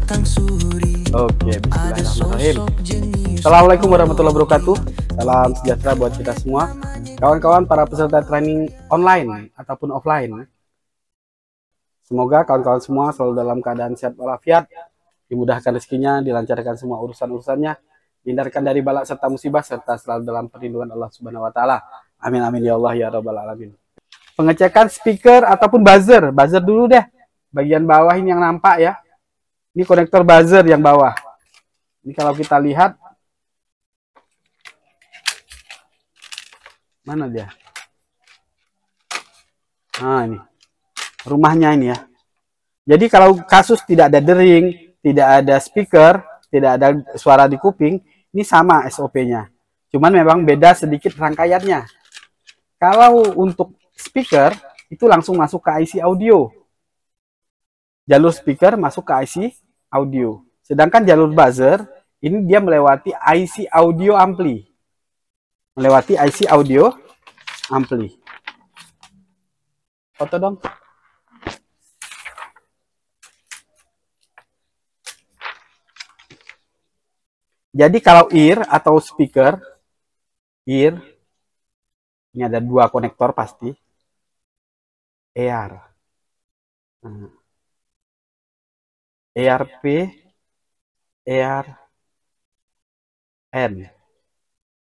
Oke, bismillahirrahmanirrahim. Assalamualaikum warahmatullahi wabarakatuh. Salam sejahtera buat kita semua, kawan-kawan para peserta training online ataupun offline. Semoga kawan-kawan semua selalu dalam keadaan sehat walafiat, dimudahkan rezekinya, dilancarkan semua urusan-urusannya, dihindarkan dari bala serta musibah, serta selalu dalam perlindungan Allah Subhanahu wa taala. Amin amin ya Allah ya rabbal alamin. Pengecekan speaker ataupun buzzer. Buzzer dulu deh. Bagian bawah ini yang nampak ya. Ini konektor buzzer yang bawah. Ini kalau kita lihat, mana dia? Nah, ini rumahnya ini ya. Jadi kalau kasus tidak ada dering, tidak ada speaker, tidak ada suara di kuping, ini sama SOP-nya. Cuman memang beda sedikit rangkaiannya. Kalau untuk speaker, itu langsung masuk ke IC audio. Jalur speaker masuk ke IC audio. Sedangkan jalur buzzer, ini dia melewati IC audio ampli. Melewati IC audio ampli. Foto dong. Jadi kalau ear atau speaker, ear, ini ada dua konektor pasti. EAR. Nah. ERP, ER, N.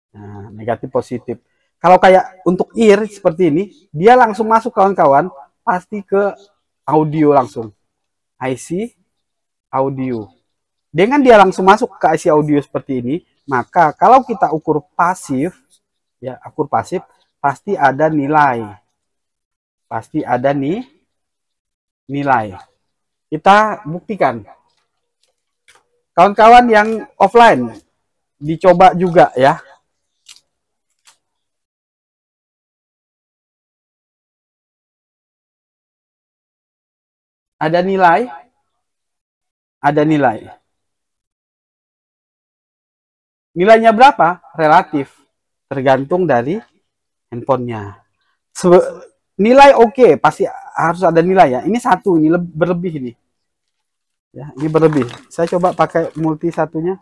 Nah, negatif positif. Kalau kayak untuk ear seperti ini, dia langsung masuk kawan-kawan, pasti ke audio langsung. IC audio. Dengan dia langsung masuk ke IC audio seperti ini, maka kalau kita ukur pasif, ya ukur pasif, pasti ada nilai. Pasti ada nih nilai. Kita buktikan. Kawan-kawan yang offline, dicoba juga ya. Ada nilai. Ada nilai. Nilainya berapa? Relatif. Tergantung dari handphonenya. Nilai oke, pasti harus ada nilai ya. Ini satu, ini berlebih ini. Ya, ini berlebih. Saya coba pakai multi satunya.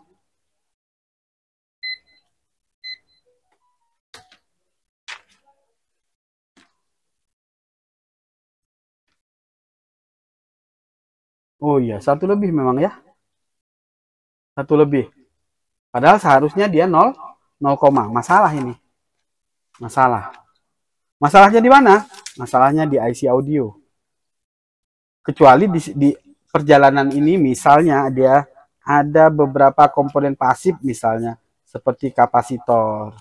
Oh iya, satu lebih memang ya. Satu lebih. Padahal seharusnya dia 0, masalah ini. Masalah. Masalahnya di mana? Masalahnya di IC audio. Kecuali di perjalanan ini misalnya dia ada beberapa komponen pasif misalnya seperti kapasitor.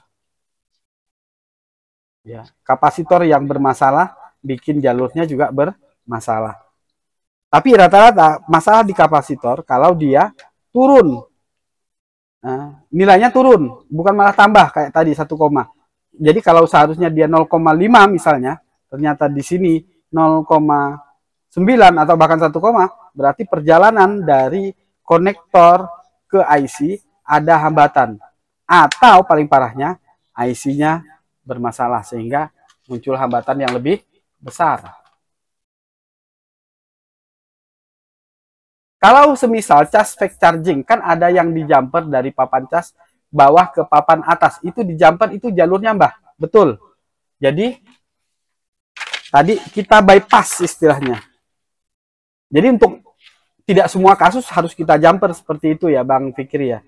Ya, kapasitor yang bermasalah bikin jalurnya juga bermasalah. Tapi rata-rata masalah di kapasitor kalau dia turun. Nah, nilainya turun, bukan malah tambah kayak tadi 1, jadi kalau seharusnya dia 0,5 misalnya, ternyata di sini 0,9 atau bahkan 1, berarti perjalanan dari konektor ke IC ada hambatan. Atau paling parahnya IC-nya bermasalah sehingga muncul hambatan yang lebih besar. Kalau semisal cas fast charging, kan ada yang di jumper dari papan cas bawah ke papan atas. Itu di jumper itu jalurnya mbah. Betul. Jadi, tadi kita bypass istilahnya. Jadi untuk tidak semua kasus harus kita jumper seperti itu ya Bang Fikri ya.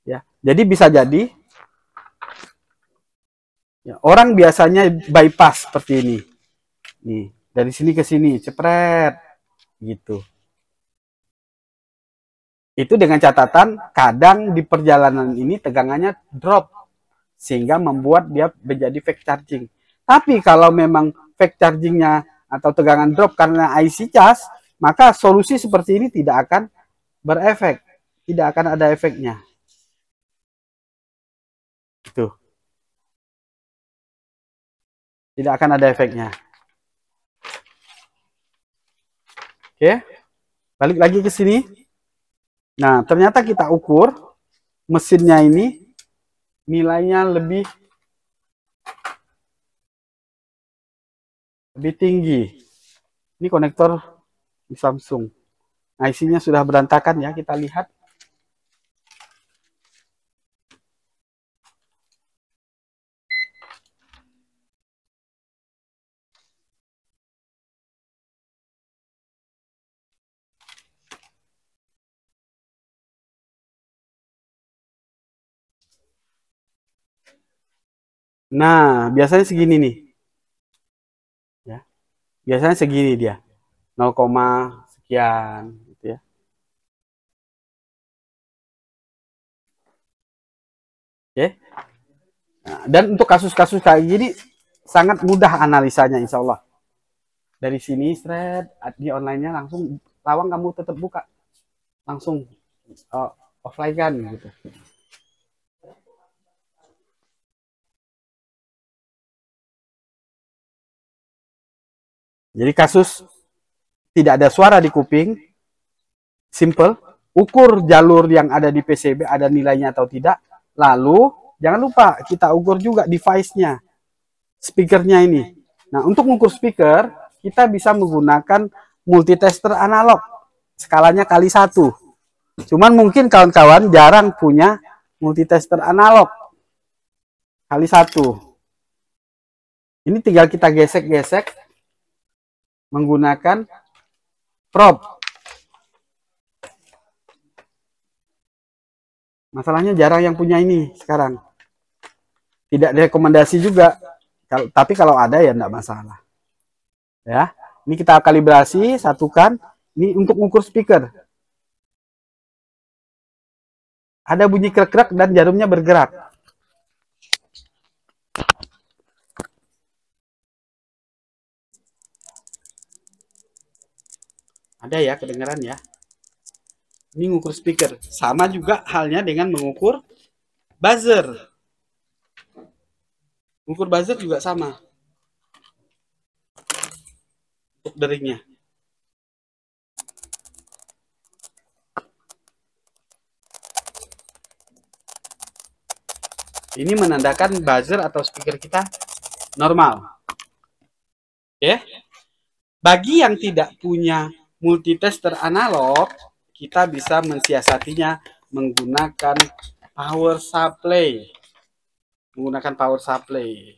Ya. Jadi bisa jadi ya, orang biasanya bypass seperti ini. Nih, dari sini ke sini, cepret gitu. Itu dengan catatan kadang di perjalanan ini tegangannya drop sehingga membuat dia menjadi fast charging. Tapi kalau memang fast chargingnya atau tegangan drop karena IC cas, maka solusi seperti ini tidak akan berefek, tidak akan ada efeknya. Itu tidak akan ada efeknya. Oke, balik lagi ke sini. Nah, ternyata kita ukur mesinnya ini nilainya lebih tinggi. Ini konektor di Samsung. IC-nya sudah berantakan ya, kita lihat. Nah, biasanya segini nih. Ya. Biasanya segini dia. 0, sekian gitu ya. Oke. Nah, dan untuk kasus-kasus kayak gini sangat mudah analisanya insya Allah. Dari sini thread di online-nya langsung lawang kamu tetap buka. Langsung offline kan gitu. Jadi kasus tidak ada suara di kuping, simple, ukur jalur yang ada di PCB ada nilainya atau tidak, lalu jangan lupa kita ukur juga device-nya, speakernya ini. Nah, untuk mengukur speaker, kita bisa menggunakan multitester analog, skalanya kali 1. Cuman mungkin kawan-kawan jarang punya multitester analog kali 1. Ini tinggal kita gesek-gesek menggunakan probe. Masalahnya jarang yang punya ini sekarang. Tidak direkomendasi juga. Tapi kalau ada ya enggak masalah. Ya. Ini kita kalibrasi, satukan. Ini untuk mengukur speaker. Ada bunyi krek-krek dan jarumnya bergerak. Ada ya, kedengaran ya. Ini mengukur speaker. Sama juga halnya dengan mengukur buzzer. Mengukur buzzer juga sama. Untuk deringnya. Ini menandakan buzzer atau speaker kita normal. Oke. Bagi yang tidak punya multitester analog, kita bisa mensiasatinya menggunakan power supply. Menggunakan power supply.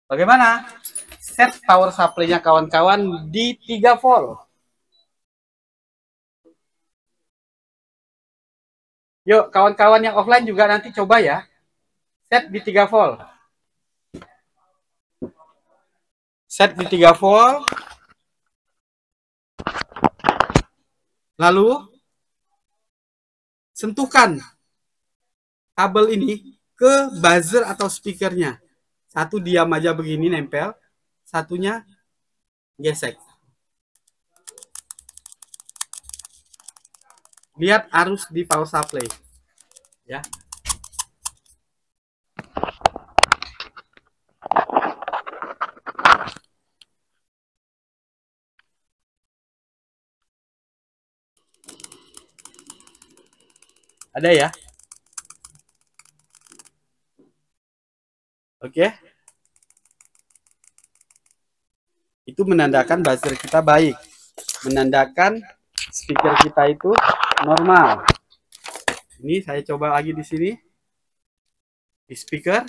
Bagaimana? Set power supply-nya kawan-kawan di 3 volt. Yuk, kawan-kawan yang offline juga nanti coba ya. Set di 3 volt. Set di 3 volt. Lalu sentuhkan kabel ini ke buzzer atau speakernya. Satu diam aja begini nempel, satunya gesek. Lihat arus di power supply. Ya. Ada ya? Oke. Itu menandakan buzzer kita baik. Menandakan speaker kita itu normal. Ini saya coba lagi di sini. Di speaker.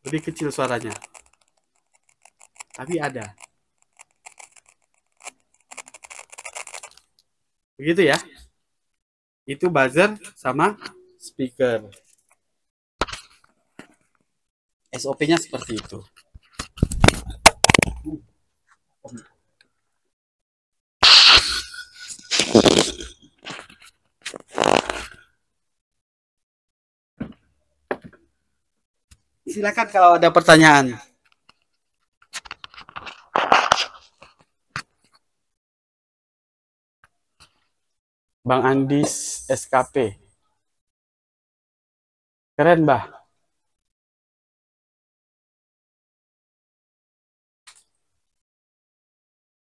Lebih kecil suaranya. Tapi ada. Begitu ya. Itu buzzer sama speaker. SOP-nya seperti itu. Silakan kalau ada pertanyaan. Bang Andis SKP. Keren, Mbah.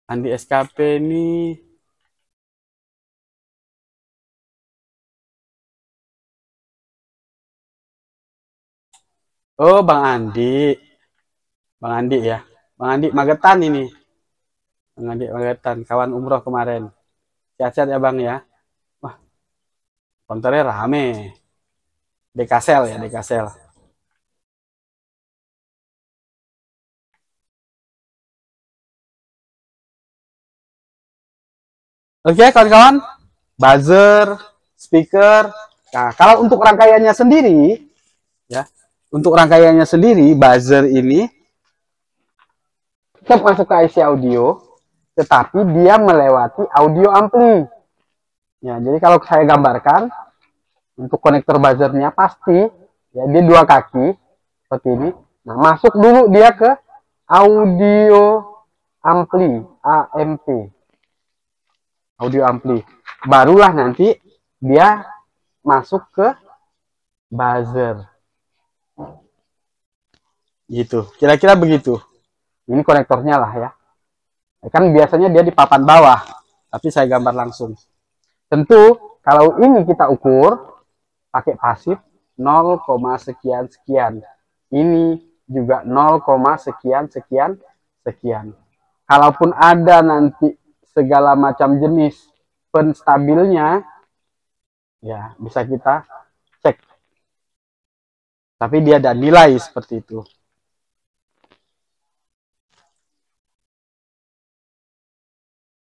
Andi SKP ini Oh, Bang Andi ya. Bang Andi Magetan ini. Bang Andi Magetan, kawan umroh kemarin. Sehat-sehat ya Bang ya. Wah, konternya rame. Dekasel ya, Dekasel. Oke, kawan-kawan. Buzzer, speaker. Nah, kalau untuk rangkaiannya sendiri, ya, untuk rangkaiannya sendiri, buzzer ini tetap masuk ke IC audio, tetapi dia melewati audio ampli. Ya, jadi kalau saya gambarkan, untuk konektor buzzernya pasti, ya, dia dua kaki, seperti ini. Nah, masuk dulu dia ke audio ampli, AMP. Audio ampli. Barulah nanti dia masuk ke buzzer. Gitu. Kira-kira begitu. Ini konektornya lah ya. Kan biasanya dia di papan bawah, tapi saya gambar langsung. Tentu kalau ini kita ukur pakai pasif 0, sekian sekian. Ini juga 0, sekian sekian sekian. Kalaupun ada nanti segala macam jenis penstabilnya, ya bisa kita cek. Tapi dia ada nilai seperti itu.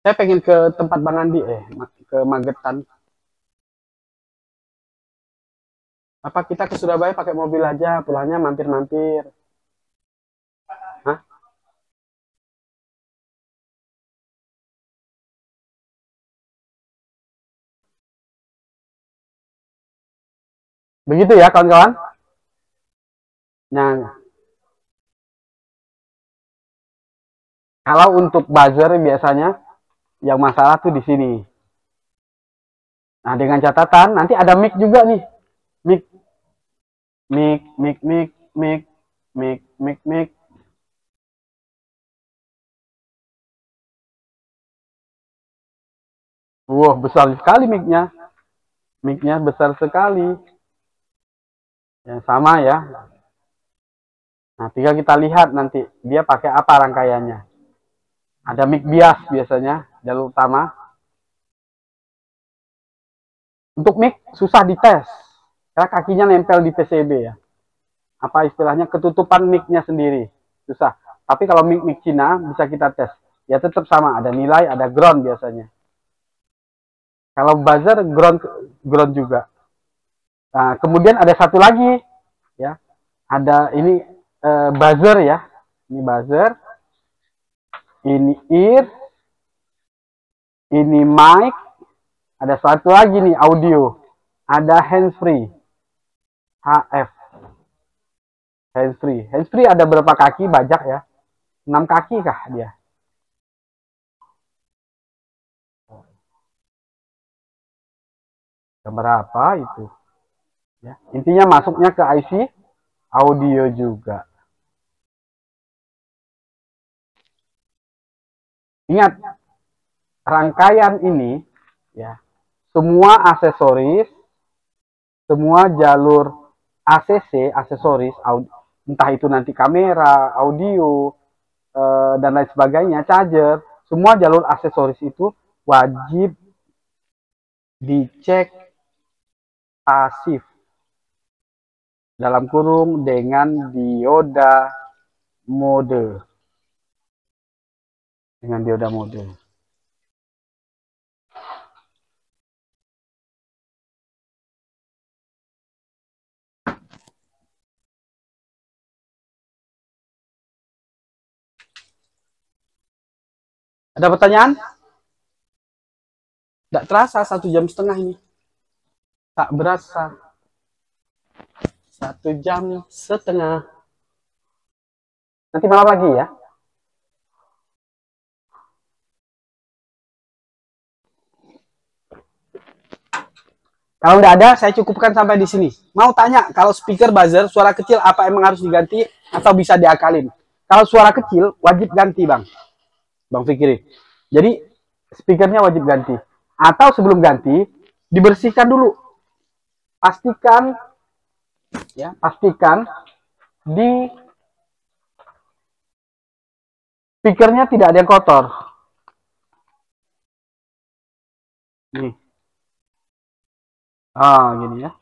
Saya pengen ke tempat Bang Andi, ke Magetan. Apa kita ke Surabaya pakai mobil aja, pulangnya mampir-mampir? Hah? Begitu ya kawan-kawan. Nah, kalau untuk buzzer biasanya yang masalah tuh di sini. Nah, dengan catatan nanti ada mic juga nih. Mic, mic, mic, mic, mic, mic, mic, mic. Wah, besar sekali mic-nya. Mic-nya besar sekali. Yang sama ya. Nah, tinggal kita lihat nanti dia pakai apa rangkaiannya. Ada mic bias biasanya, jalur utama. Untuk mic susah dites. Karena kakinya nempel di PCB ya. Apa istilahnya, ketutupan mic-nya sendiri. Susah. Tapi kalau mic Cina bisa kita tes. Ya tetap sama, ada nilai, ada ground biasanya. Kalau buzzer ground juga. Nah, kemudian ada satu lagi ya. Ada ini buzzer ya. Ini buzzer. Ini ear. Ini mic. Ada satu lagi nih audio. Ada handsfree. HF. Handsfree. Handsfree ada berapa kaki bajak ya? 6 kaki kah dia? Berapa itu? Ya. Intinya masuknya ke IC audio juga. Ingat, rangkaian ini ya, semua aksesoris, semua jalur ACC, aksesoris, entah itu nanti kamera, audio, dan lain sebagainya, charger, semua jalur aksesoris itu wajib dicek pasif. Dalam kurung dengan dioda mode. Dengan dioda mode. Ada pertanyaan? Tidak terasa 1,5 jam ini. Tak berasa. 1,5 jam. Nanti malam lagi ya. Kalau nggak ada, saya cukupkan sampai di sini. Mau tanya, kalau speaker buzzer, suara kecil apa emang harus diganti atau bisa diakalin? Kalau suara kecil, wajib ganti, Bang. Bang Fikri. Jadi, speakernya wajib ganti. Atau sebelum ganti, dibersihkan dulu. Pastikan, ya, pastikan di speakernya tidak ada yang kotor. Nih. Gini ya.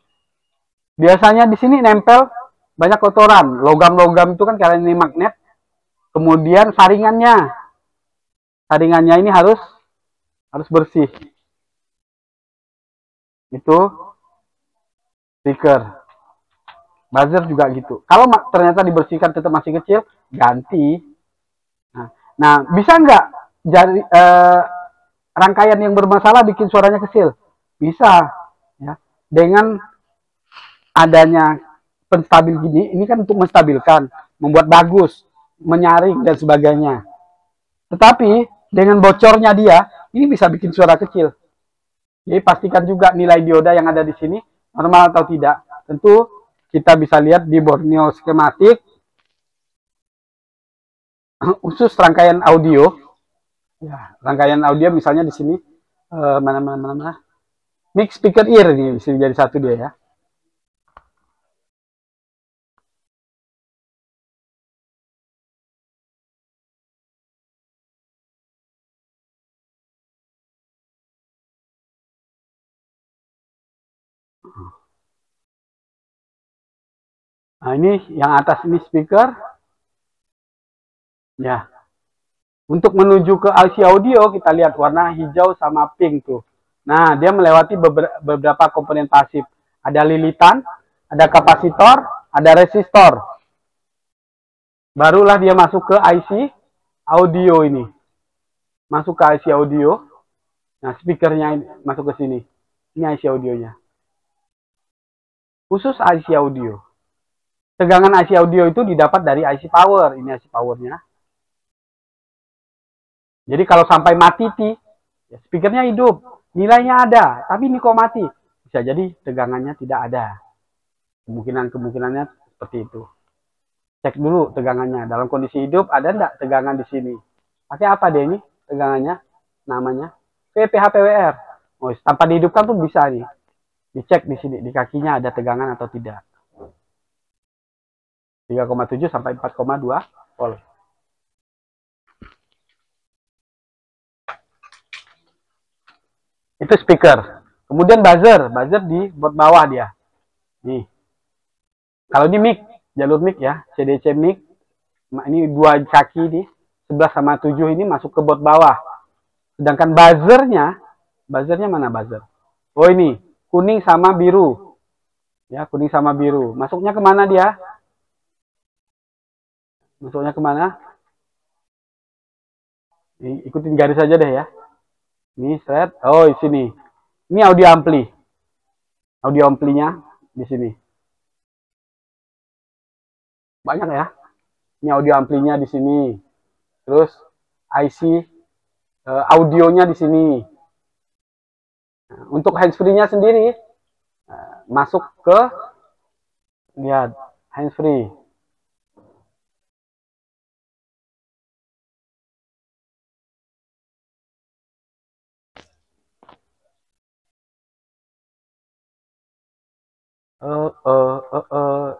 Biasanya di sini nempel banyak kotoran. Logam-logam itu kan karena ini magnet. Kemudian saringannya ini harus bersih. Itu speaker. Buzzer juga gitu. Kalau ternyata dibersihkan tetap masih kecil, ganti. Nah, bisa nggak jadi rangkaian yang bermasalah bikin suaranya kecil? Bisa. Ya. Dengan adanya penstabil gini, ini kan untuk menstabilkan, membuat bagus, menyaring dan sebagainya. Tetapi dengan bocornya dia, ini bisa bikin suara kecil. Jadi pastikan juga nilai dioda yang ada di sini normal atau tidak. Tentu kita bisa lihat di Borneo skematik khusus rangkaian audio. Ya, rangkaian audio misalnya di sini mana mix speaker ear ini bisa jadi satu dia ya. Nah, ini yang atas ini speaker. Ya. Untuk menuju ke IC audio, kita lihat warna hijau sama pink tuh. Nah, dia melewati beberapa komponen pasif. Ada lilitan, ada kapasitor, ada resistor. Barulah dia masuk ke IC audio ini. Masuk ke IC audio. Nah, speakernya masuk ke sini. Ini IC audionya. Khusus IC audio. Tegangan IC audio itu didapat dari IC power. Ini IC powernya. Jadi kalau sampai mati, ya speakernya hidup. Nilainya ada, tapi ini kok mati. Bisa jadi tegangannya tidak ada. Kemungkinannya seperti itu. Cek dulu tegangannya. Dalam kondisi hidup ada enggak tegangan di sini? Pakai apa deh ini tegangannya? Namanya VPH-PWR. Oh, tanpa dihidupkan pun bisa nih. Dicek di sini, di kakinya ada tegangan atau tidak. 3,7 sampai 4,2 volt. Itu speaker. Kemudian buzzer di bot bawah dia. Nih. Kalau ini mic, jalur mic ya, CDC mic. Ini dua kaki nih, 11 sama 7 ini masuk ke bot bawah. Sedangkan buzzernya mana buzzer? Oh ini, kuning sama biru. Ya, kuning sama biru. Masuknya kemana dia? Masuknya kemana? Ikutin garis aja deh ya. Ini set. Oh, di sini. Ini audio ampli. Audio amplinya di sini. Banyak ya. Ini audio amplinya di sini. Terus IC audionya di sini. Nah, untuk handsfree-nya sendiri masuk ke lihat handsfree.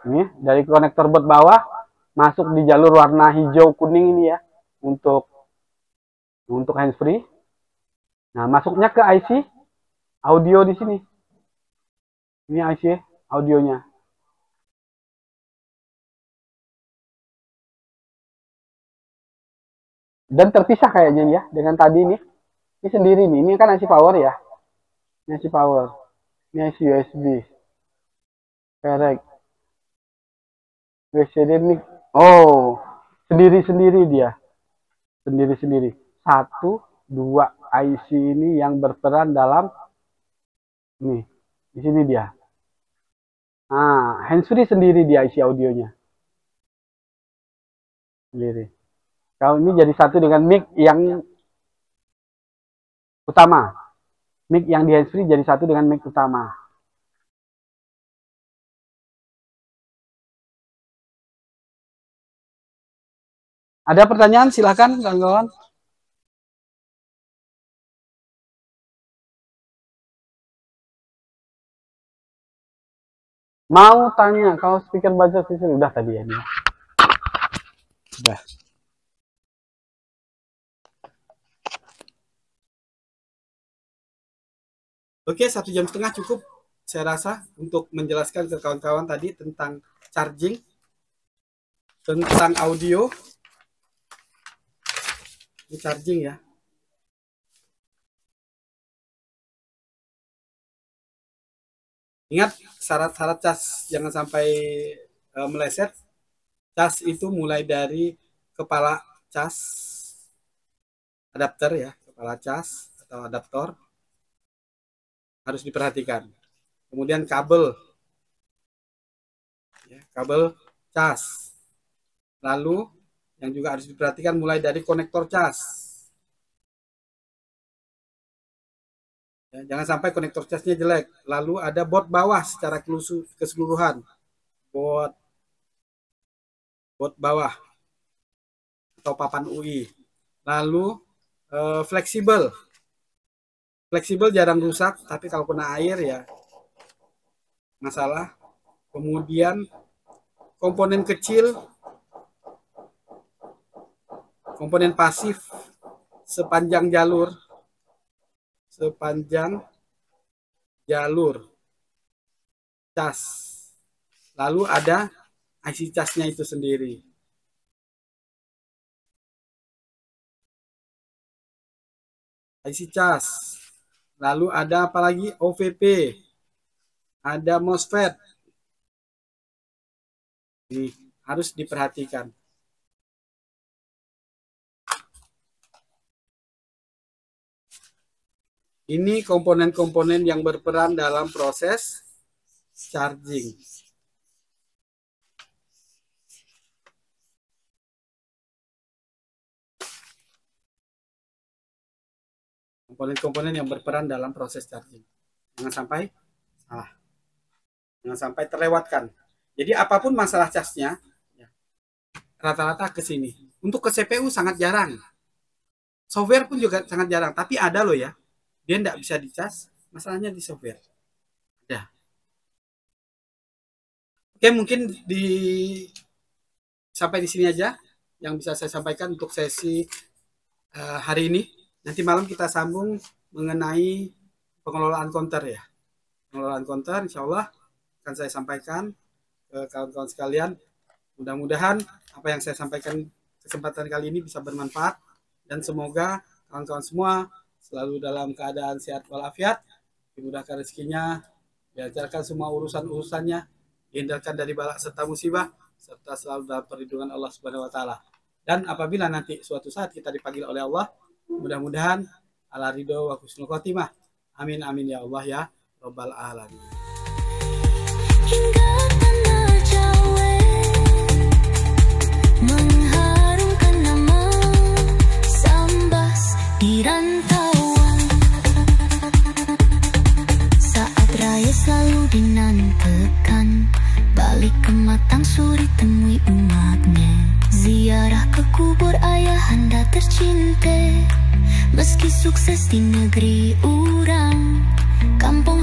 Ini dari konektor bot bawah masuk di jalur warna hijau kuning ini ya untuk handsfree. Nah, masuknya ke IC audio di sini. Ini IC audionya. Dan terpisah kayaknya ya dengan tadi nih. Ini sendiri nih. Ini kan IC power ya. Ini IC power. Ini IC USB. Correct. WCD mic. Oh, sendiri-sendiri dia. Sendiri-sendiri. 1, 2 IC ini yang berperan dalam nih. Di sini dia. Nah, handsfree sendiri dia IC audionya. Sendiri. Kalau ini jadi satu dengan mic yang utama. Mic yang di handsfree jadi satu dengan mic utama. Ada pertanyaan? Silakan kawan-kawan. Mau tanya, kalau speaker baca sisi udah tadi ya dia. Udah. Oke, 1,5 jam cukup saya rasa untuk menjelaskan ke kawan-kawan tadi tentang charging, tentang audio. Ini charging ya. Ingat syarat-syarat cas, jangan sampai meleset. Cas itu mulai dari kepala cas, adapter ya, kepala cas atau adaptor harus diperhatikan. Kemudian kabel, ya, kabel cas. Lalu yang juga harus diperhatikan mulai dari konektor cas. Ya, jangan sampai konektor casnya jelek. Lalu ada baut bawah secara keseluruhan. Baut bawah atau papan UI. Lalu fleksibel. Fleksibel jarang rusak, tapi kalau kena air ya masalah. Kemudian komponen kecil, komponen pasif sepanjang jalur cas. Lalu ada IC casnya itu sendiri. IC cas. Lalu ada apa lagi? OVP. Ada MOSFET. Ini harus diperhatikan. Ini komponen-komponen yang berperan dalam proses charging. Komponen-komponen yang berperan dalam proses charging. Jangan sampai salah. Jangan sampai terlewatkan. Jadi apapun masalah casnya, rata-rata ke sini. Untuk ke CPU sangat jarang. Software pun juga sangat jarang. Tapi ada loh ya. Dia tidak bisa dicas, masalahnya di software. Ada. Oke, mungkin sampai di sini aja yang bisa saya sampaikan untuk sesi hari ini. Nanti malam kita sambung mengenai pengelolaan counter ya. Pengelolaan counter insya Allah akan saya sampaikan ke kawan-kawan sekalian. Mudah-mudahan apa yang saya sampaikan kesempatan kali ini bisa bermanfaat. Dan semoga kawan-kawan semua selalu dalam keadaan sehat walafiat, dimudahkan rezekinya, dilancarkan semua urusan-urusannya, dihindarkan dari balak serta musibah, serta selalu dalam perlindungan Allah Subhanahu wa taala. Dan apabila nanti suatu saat kita dipanggil oleh Allah, mudah-mudahan ala ridho wa husnul khotimah. Amin amin ya Allah ya rabbal alamin. Mengharumkan nama Sambas di rantauan, saat raya selalu dinantikan, balik ke Matang suri temui umatnya, ziarah ke kubur ayahanda tercinta. Meski sukses di negeri orang, kampung